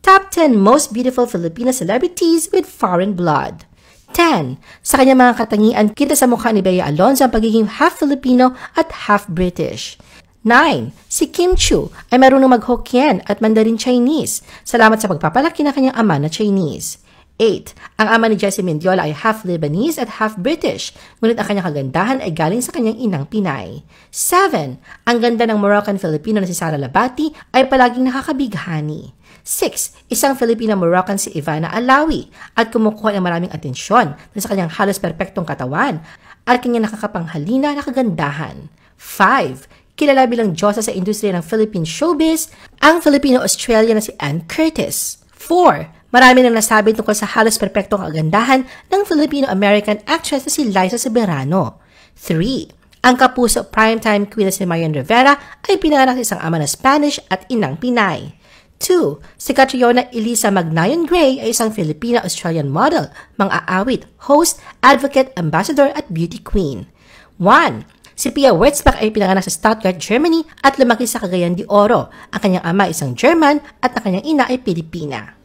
Top 10 most beautiful Filipino celebrities with foreign blood. 10. Sa kanyang mga katangian, kita sa mukha ni Bea Alonzo ang pagiging half Filipino at half British. 9. Si Kim Chiu ay marunong mag-Hokkien at Mandarin Chinese salamat sa pagpapalaki ng kanyang ama na Chinese. 8. Ang ama ni Jessie Mendiola ay half Lebanese at half British, ngunit ang kanyang kagandahan ay galing sa kanyang inang Pinay. 7. Ang ganda ng Moroccan-Filipino na si Sara Labati ay palaging nakakabighani. 6. Isang Filipino-Moroccan si Ivana Alawi at kumukuha ng maraming atensyon sa kanyang halos perpektong katawan at kanyang nakakapanghalina na kagandahan. 5. Kilala bilang diyosa sa industriya ng Philippine showbiz, ang Filipino-Australian na si Ann Curtis. 4. Marami nang nasabi tungkol sa halos perpektong kagandahan ng Filipino-American actress na si Liza Soberano. 3. Ang kapuso primetime queen na si Marian Rivera ay pinanganak sa isang ama na Spanish at inang Pinay. 2. Si Catriona Elisa Magnayon Gray ay isang Filipina-Australian model, mang-aawit, host, advocate, ambassador at beauty queen. 1. Si Pia Wurtzbach ay pinanganak sa Stuttgart, Germany at lumaki sa Cagayan de Oro. Ang kanyang ama ay isang German at ang kanyang ina ay Pilipina.